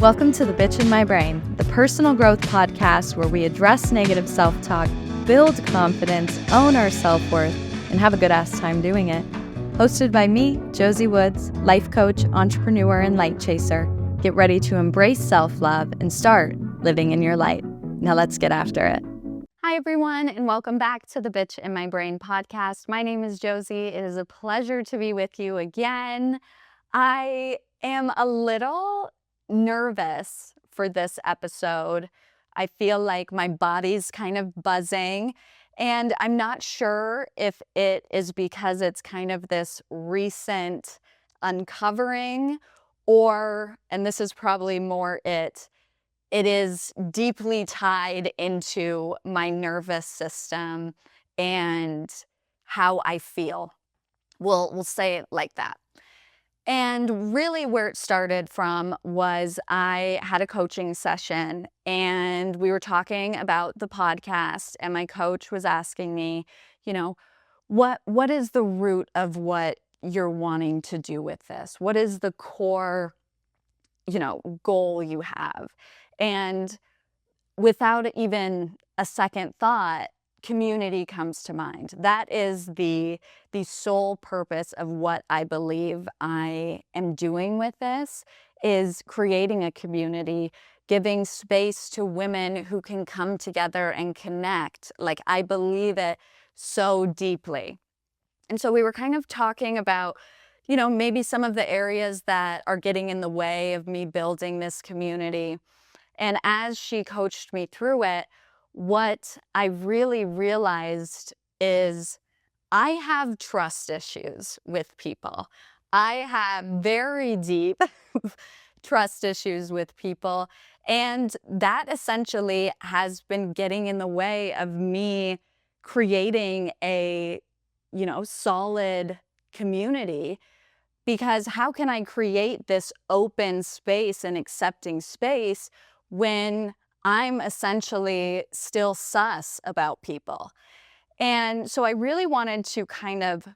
Welcome to The Bitch in My Brain, the personal growth podcast where we address negative self-talk, build confidence, own our self-worth, and have a good-ass time doing it. Hosted by me, Josie Woods, life coach, entrepreneur, and light chaser. Get ready to embrace self-love and start living in your light. Now let's get after it. Hi, everyone, and welcome back to the Bitch in My Brain podcast. My name is Josie. It is a pleasure to be with you again. I am a little nervous for this episode. I feel like my body's kind of buzzing, and I'm not sure if it is because it's kind of this recent uncovering or, and this is probably more it is deeply tied into my nervous system and how I feel. We'll say it like that. And really where it started from was I had a coaching session and we were talking about the podcast, and my coach was asking me, what is the root of what you're wanting to do with this? What is the core, goal you have? And without even a second thought, community comes to mind. That is the sole purpose of what I believe I am doing with this, is creating a community, giving space to women who can come together and connect. Like, I believe it so deeply. And so we were kind of talking about, maybe some of the areas that are getting in the way of me building this community. And as she coached me through it, what I really realized is I have trust issues with people. I have very deep trust issues with people. And that essentially has been getting in the way of me creating a, solid community. Because how can I create this open space and accepting space when I'm essentially still sus about people? And so I really wanted to kind of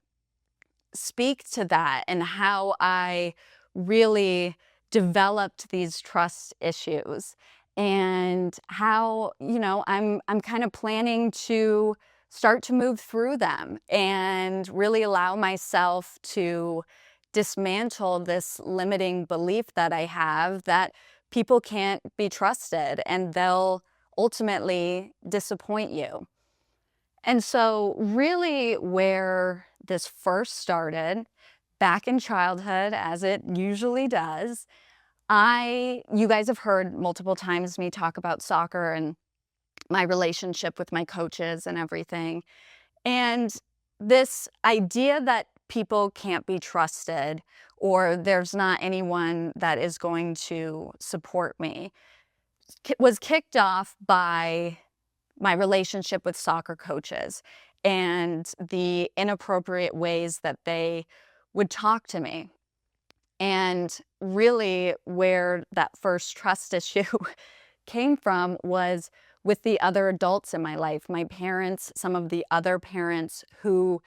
speak to that and how I really developed these trust issues, and how, I'm kind of planning to start to move through them and really allow myself to dismantle this limiting belief that I have that people can't be trusted and they'll ultimately disappoint you. And so really where this first started, back in childhood, as it usually does, you guys have heard multiple times me talk about soccer and my relationship with my coaches and everything. And this idea that people can't be trusted or there's not anyone that is going to support me was kicked off by my relationship with soccer coaches and the inappropriate ways that they would talk to me. And really where that first trust issue came from was with the other adults in my life, my parents, some of the other parents who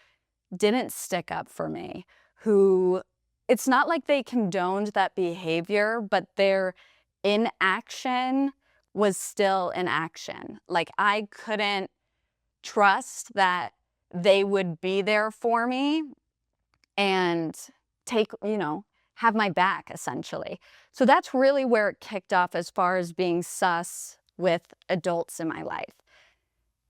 didn't stick up for me, who, it's not like they condoned that behavior, but their inaction was still inaction. Like, I couldn't trust that they would be there for me and take, have my back, essentially. So that's really where it kicked off as far as being sus with adults in my life.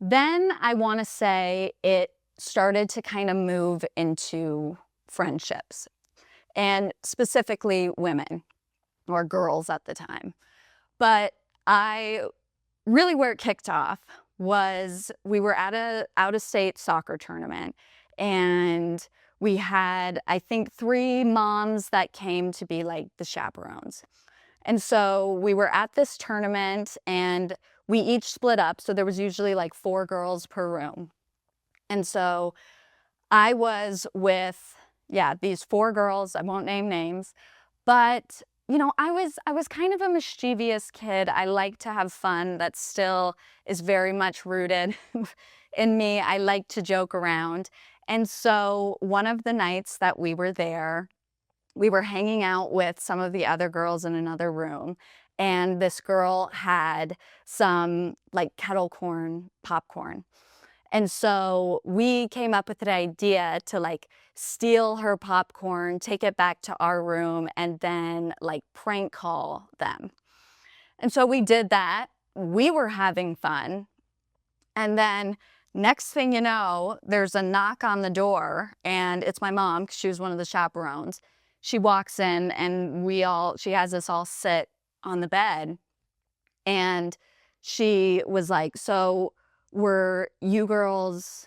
Then I want to say it started to kind of move into friendships, and specifically women or girls at the time. But where it kicked off was we were at a out-of-state soccer tournament, and we had, I think, 3 moms that came to be like the chaperones. And so we were at this tournament and we each split up. So there was usually like 4 girls per room. And so I was with, these 4 girls. I won't name names, but I was kind of a mischievous kid. I like to have fun. That still is very much rooted in me. I like to joke around. And so one of the nights that we were there, we were hanging out with some of the other girls in another room, and this girl had some like kettle corn popcorn. And so we came up with an idea to like steal her popcorn, take it back to our room, and then like prank call them. And so we did that. We were having fun. And then next thing you know, there's a knock on the door, and it's my mom, because she was one of the chaperones. She walks in, and she has us all sit on the bed. And she was like, "So were you girls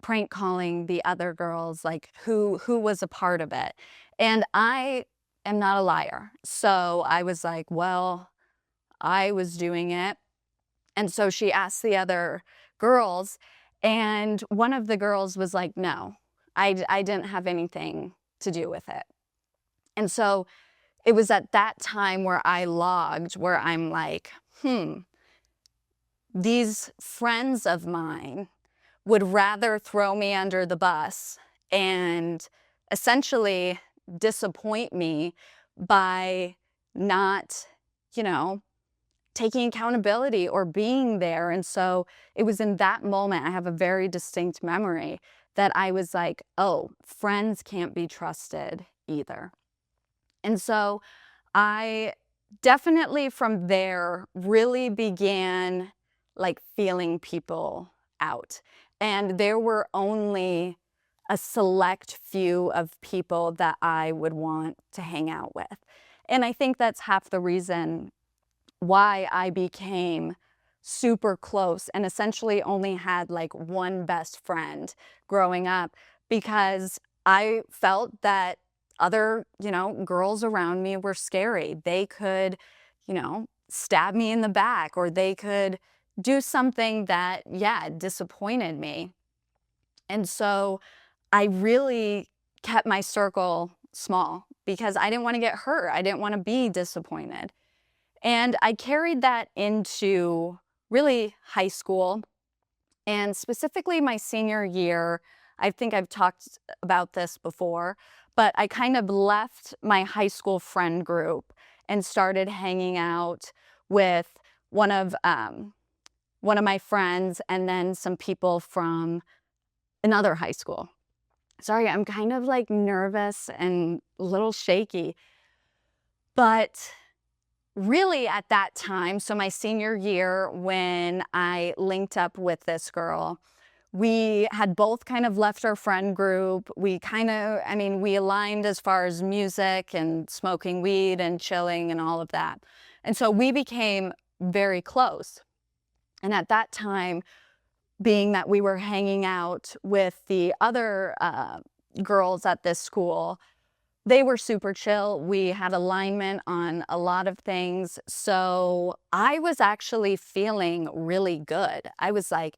prank calling the other girls? Like, who was a part of it?" And I am not a liar. So I was like, "Well, I was doing it." And so she asked the other girls, and one of the girls was like, "No, I didn't have anything to do with it." And so it was at that time where I logged, where I'm like, these friends of mine would rather throw me under the bus and essentially disappoint me by not, taking accountability or being there. And so it was in that moment, I have a very distinct memory, that I was like, oh, friends can't be trusted either. And so I definitely from there really began like feeling people out. And there were only a select few of people that I would want to hang out with. And I think that's half the reason why I became super close and essentially only had like one best friend growing up, because I felt that other, girls around me were scary. They could, stab me in the back, or they could do something that, disappointed me. And so I really kept my circle small because I didn't want to get hurt. I didn't want to be disappointed. And I carried that into really high school, and specifically my senior year. I think I've talked about this before, but I kind of left my high school friend group and started hanging out with one of my friends, and then some people from another high school. Sorry, I'm kind of like nervous and a little shaky, but really at that time, so my senior year, when I linked up with this girl, we had both kind of left our friend group. We aligned as far as music and smoking weed and chilling and all of that. And so we became very close. And at that time, being that we were hanging out with the other girls at this school, they were super chill. We had alignment on a lot of things. So I was actually feeling really good. I was like,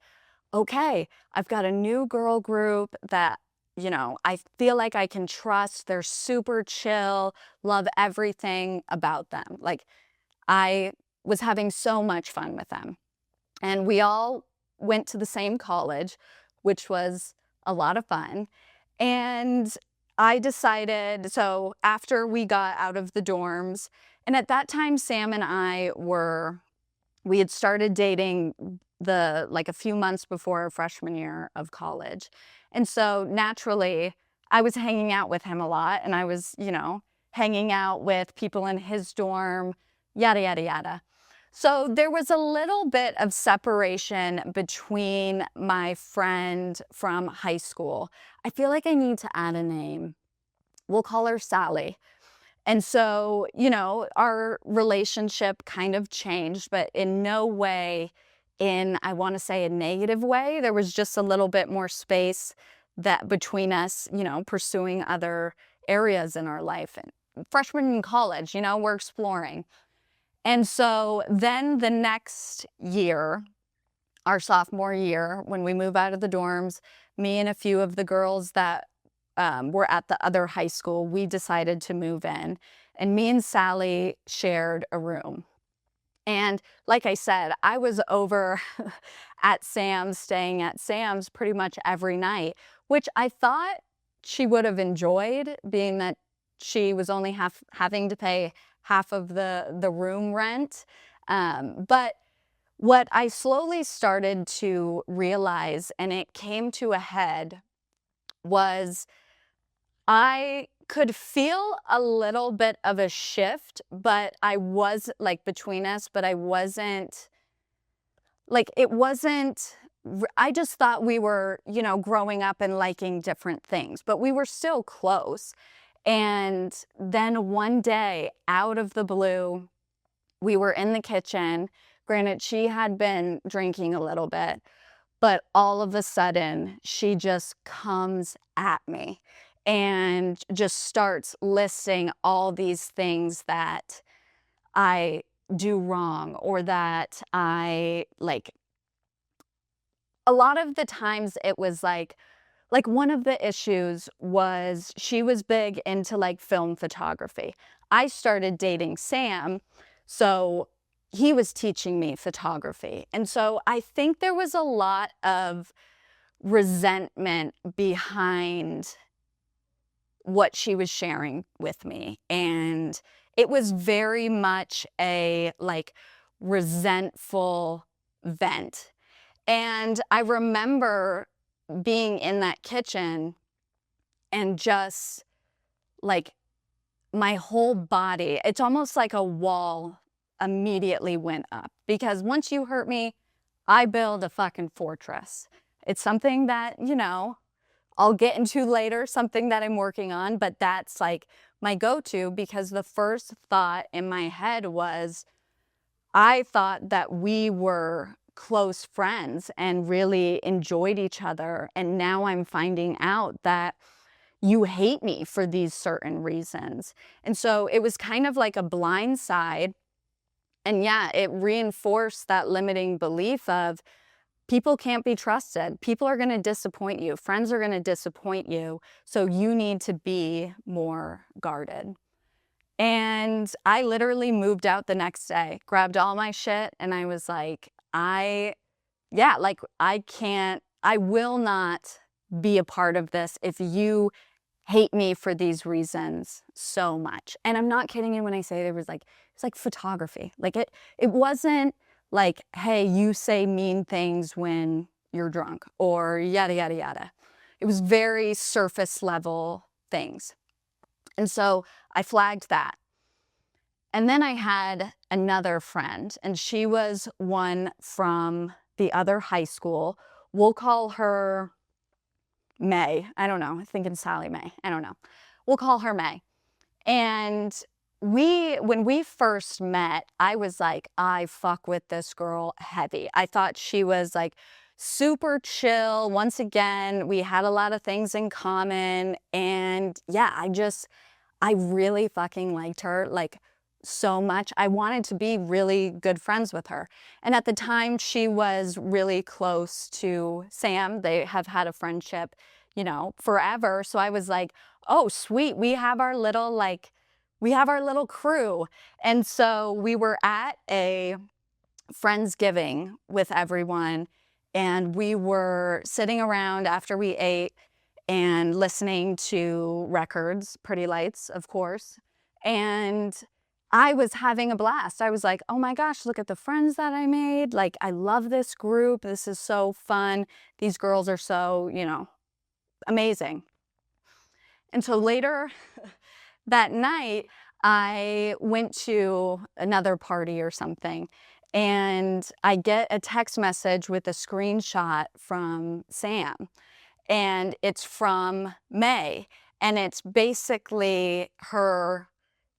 okay, I've got a new girl group that, I feel like I can trust. They're super chill, love everything about them. Like, I was having so much fun with them. And we all went to the same college, which was a lot of fun. And I decided, so after we got out of the dorms, and at that time, Sam and we had started dating a few months before our freshman year of college. And so naturally, I was hanging out with him a lot, and I was, hanging out with people in his dorm, yada, yada, yada. So there was a little bit of separation between my friend from high school. I feel like I need to add a name. We'll call her Sally. And so, our relationship kind of changed, but in no way I want to say, a negative way. There was just a little bit more space that between us, pursuing other areas in our life. And freshman in college, we're exploring. And so then the next year, our sophomore year, when we move out of the dorms, me and a few of the girls that were at the other high school, we decided to move in. And me and Sally shared a room. And like I said, I was over at Sam's, staying at Sam's pretty much every night, which I thought she would have enjoyed, being that she was only having to pay half of the room rent. But what I slowly started to realize, and it came to a head, was I could feel a little bit of a shift, but I was like between us, but I wasn't like, it wasn't, I just thought we were, growing up and liking different things, but we were still close. And then one day, out of the blue, we were in the kitchen. Granted, she had been drinking a little bit, but all of a sudden, she just comes at me and just starts listing all these things that I do wrong, or that I like. A lot of the times it was like one of the issues was she was big into like film photography. I started dating Sam, so he was teaching me photography. And so I think there was a lot of resentment behind what she was sharing with me. And it was very much a like resentful vent. And I remember being in that kitchen and just like my whole body, it's almost like a wall immediately went up, because once you hurt me, I build a fucking fortress. It's something that, I'll get into later, something that I'm working on, but that's like my go-to, because the first thought in my head was, I thought that we were close friends and really enjoyed each other. And now I'm finding out that you hate me for these certain reasons. And so it was kind of like a blindside. And yeah, it reinforced that limiting belief of people can't be trusted. People are going to disappoint you. Friends are going to disappoint you. So you need to be more guarded. And I literally moved out the next day, grabbed all my shit, and I was like, I will not be a part of this if you hate me for these reasons so much. And I'm not kidding you when I say it's like photography. Like it wasn't like, hey, you say mean things when you're drunk or yada, yada, yada. It was very surface level things. And so I flagged that. And then I had another friend, and she was one from the other high school. We'll call her May. I don't know. I'm thinking Sally May. I don't know. We'll call her May. And when we first met, I was like, I fuck with this girl heavy. I thought she was like super chill. Once again, we had a lot of things in common. And yeah, I really fucking liked her, like so much. I wanted to be really good friends with her. And at the time, she was really close to Sam. They have had a friendship, forever. So I was like, oh, sweet. We have our little crew. And so we were at a Friendsgiving with everyone, and we were sitting around after we ate and listening to records, Pretty Lights, of course. And I was having a blast. I was like, oh my gosh, look at the friends that I made. Like, I love this group. This is so fun. These girls are so, amazing. And so later that night, I went to another party or something, and I get a text message with a screenshot from Sam, and it's from May, and it's basically her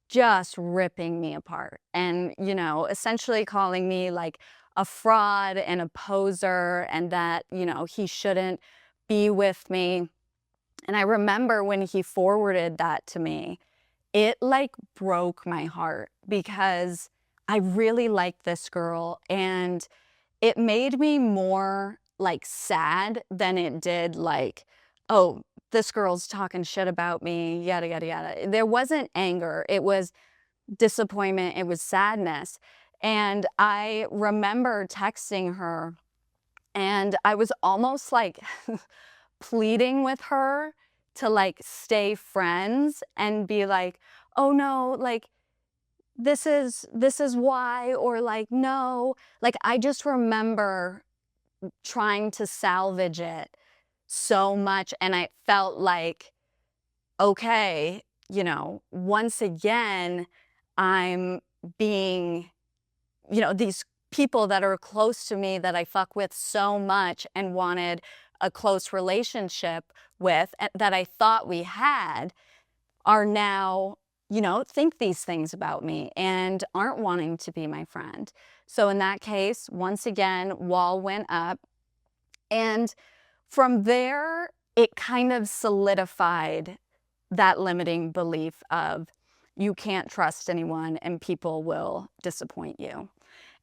just ripping me apart and, essentially calling me like a fraud and a poser, and that, he shouldn't be with me. And I remember when he forwarded that to me, it like broke my heart, because I really liked this girl, and it made me more like sad than it did like, oh, this girl's talking shit about me, yada, yada, yada. There wasn't anger. It was disappointment. It was sadness. And I remember texting her, and I was almost like pleading with her to like stay friends and be like, oh no, like this is why, or like, no. Like, I just remember trying to salvage it so much, and I felt like, okay, once again, I'm being, these people that are close to me that I fuck with so much and wanted a close relationship with, that I thought we had, are now, think these things about me and aren't wanting to be my friend. So in that case, once again, wall went up. And from there, it kind of solidified that limiting belief of you can't trust anyone and people will disappoint you.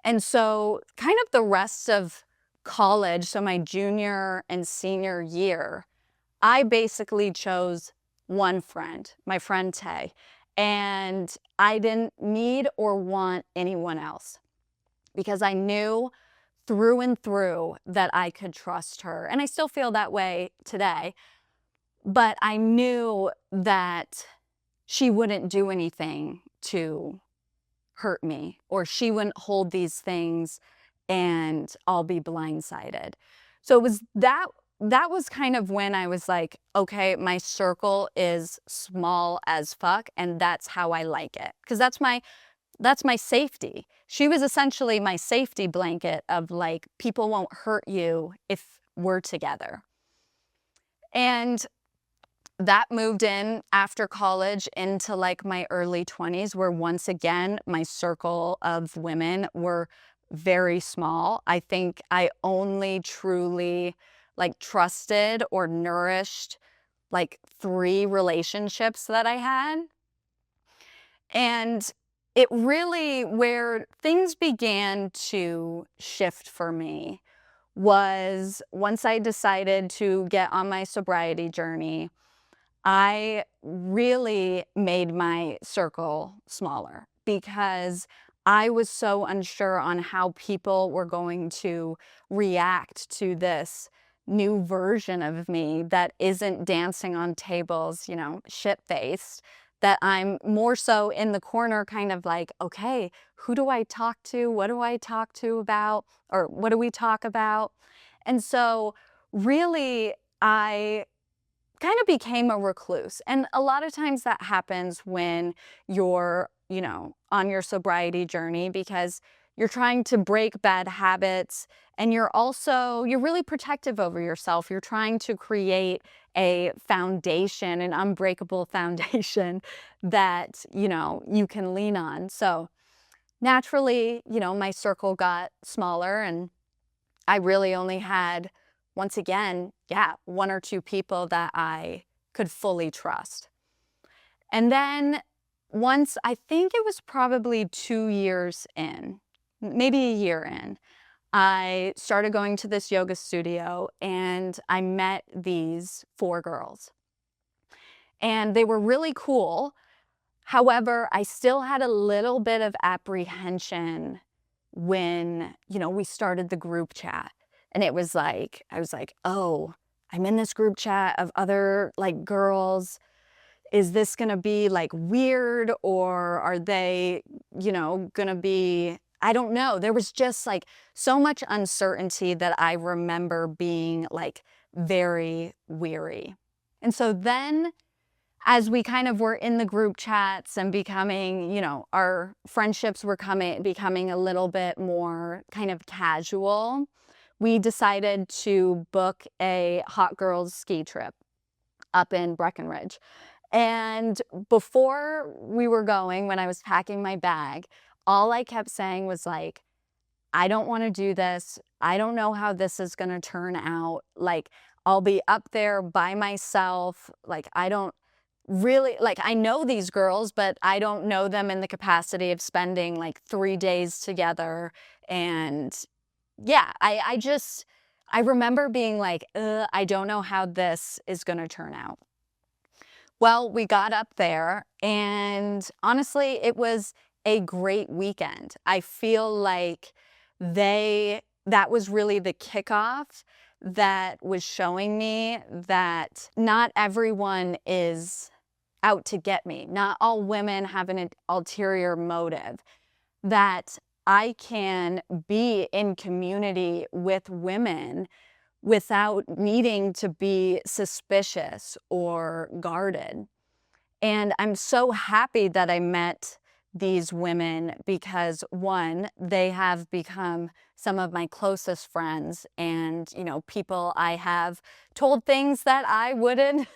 And so kind of the rest of college, so my junior and senior year, I basically chose one friend, my friend Tay, and I didn't need or want anyone else because I knew through and through that I could trust her. And I still feel that way today, but I knew that she wouldn't do anything to hurt me, or she wouldn't hold these things and I'll be blindsided. So it was that was kind of when I was like, okay, my circle is small as fuck, and that's how I like it, because that's my safety. She was essentially my safety blanket of like, people won't hurt you if we're together. And that moved in after college into like my early 20s, where once again, my circle of women were very small. I think I only truly like trusted or nourished like 3 relationships that I had. And it really, where things began to shift for me was once I decided to get on my sobriety journey. I really made my circle smaller because I was so unsure on how people were going to react to this new version of me that isn't dancing on tables, shit-faced, that I'm more so in the corner kind of like, okay, who do I talk to? What do I talk to about? Or what do we talk about? And so really, I kind of became a recluse. And a lot of times that happens when you're, on your sobriety journey, because you're trying to break bad habits, and you're really protective over yourself. You're trying to create a foundation, an unbreakable foundation that, you can lean on. So naturally, my circle got smaller, and I really only had, once again, 1 or 2 people that I could fully trust. And then once, I think it was probably 2 years in, maybe a year in, I started going to this yoga studio and I met these 4 girls. And they were really cool. However, I still had a little bit of apprehension when, we started the group chat. And it was like, I was like, oh, I'm in this group chat of other like girls. Is this going to be like weird, or are they, going to be, I don't know. There was just like so much uncertainty that I remember being like very weary. And so then, as we kind of were in the group chats and becoming, our friendships were becoming a little bit more kind of casual, we decided to book a hot girls ski trip up in Breckenridge. And before we were going, when I was packing my bag, all I kept saying was like, I don't want to do this. I don't know how this is going to turn out. Like, I'll be up there by myself. Like, I don't really, like, I know these girls, but I don't know them in the capacity of spending like 3 days together. And yeah, I remember being like, I don't know how this is going to turn out. Well, we got up there, and honestly, it was a great weekend. I feel like that was really the kickoff that was showing me that not everyone is out to get me. Not all women have an ulterior motive. That I can be in community with women without needing to be suspicious or guarded. And I'm so happy that I met these women because, one, they have become some of my closest friends and, people I have told things that I wouldn't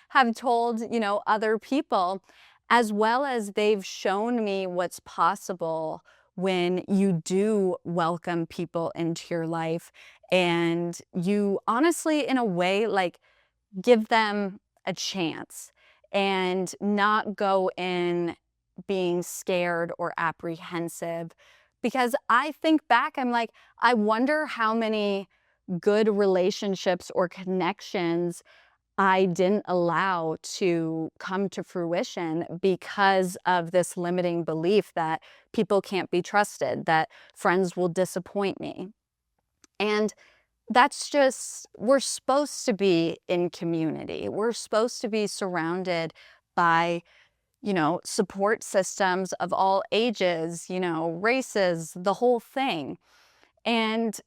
have told, other people, as well as they've shown me what's possible when you do welcome people into your life and you honestly, in a way, like, give them a chance and not go in being scared or apprehensive. Because I think back, I'm like, I wonder how many good relationships or connections I didn't allow to come to fruition because of this limiting belief that people can't be trusted, that friends will disappoint me. And that's just, we're supposed to be in community. We're supposed to be surrounded by, support systems of all ages, races, the whole thing. And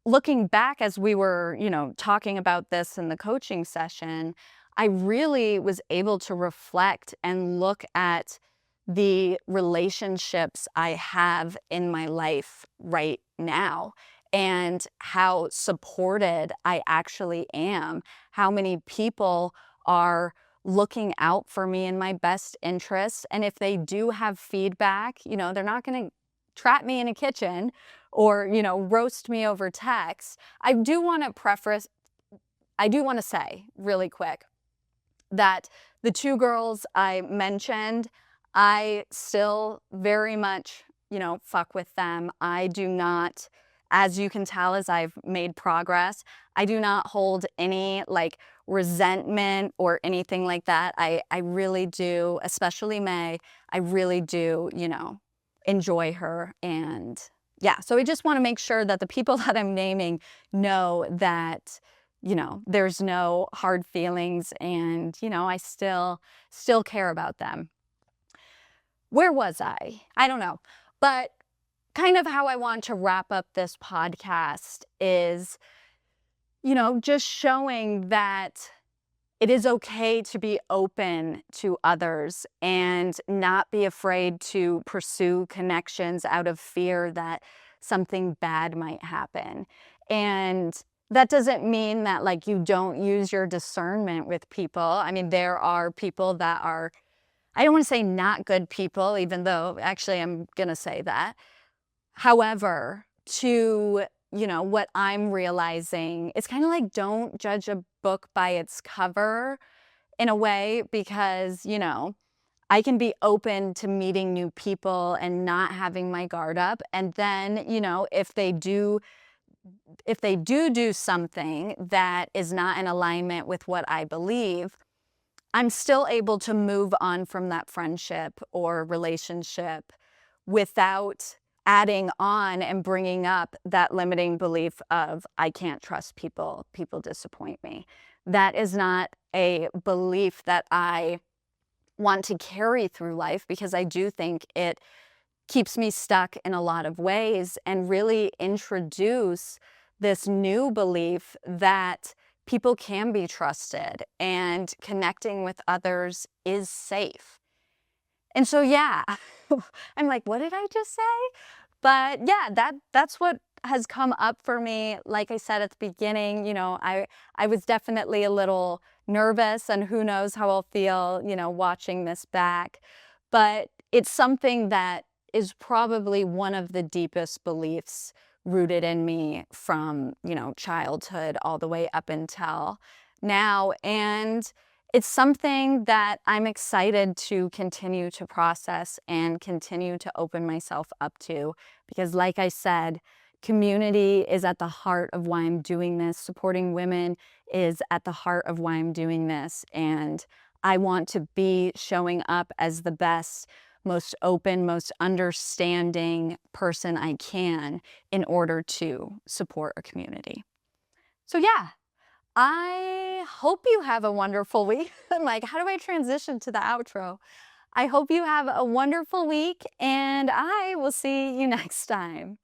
looking back as we were, talking about this in the coaching session, I really was able to reflect and look at the relationships I have in my life right now and how supported I actually am, how many people are looking out for me in my best interests. And if they do have feedback, they're not going to trap me in a kitchen or, roast me over text. I do want to say really quick that the two girls I mentioned, I still very much, fuck with them. I do not, as you can tell, as I've made progress, I do not hold any resentment or anything like that. I really do, especially May, I really do, enjoy her. And yeah, so I just want to make sure that the people that I'm naming know that, there's no hard feelings and, I still care about them. Where was I? I don't know. But kind of how I want to wrap up this podcast is, just showing that it is okay to be open to others and not be afraid to pursue connections out of fear that something bad might happen. And that doesn't mean that you don't use your discernment with people. I mean, there are people that are, I don't want to say not good people, even though actually I'm going to say that. However, what I'm realizing, it's kind of like, don't judge a book by its cover in a way, because, I can be open to meeting new people and not having my guard up. And then, if they do something that is not in alignment with what I believe, I'm still able to move on from that friendship or relationship without adding on and bringing up that limiting belief of, I can't trust people, people disappoint me. That is not a belief that I want to carry through life, because I do think it keeps me stuck in a lot of ways and really introduce this new belief that people can be trusted and connecting with others is safe. And so, yeah, I'm like, what did I just say? But yeah, that's what has come up for me. Like I said at the beginning, I was definitely a little nervous, and who knows how I'll feel, watching this back. But it's something that is probably one of the deepest beliefs rooted in me from, childhood all the way up until now. And it's something that I'm excited to continue to process and continue to open myself up to, because like I said, community is at the heart of why I'm doing this. Supporting women is at the heart of why I'm doing this. And I want to be showing up as the best, most open, most understanding person I can in order to support a community. So yeah, I hope you have a wonderful week. I'm like, how do I transition to the outro? I hope you have a wonderful week, and I will see you next time.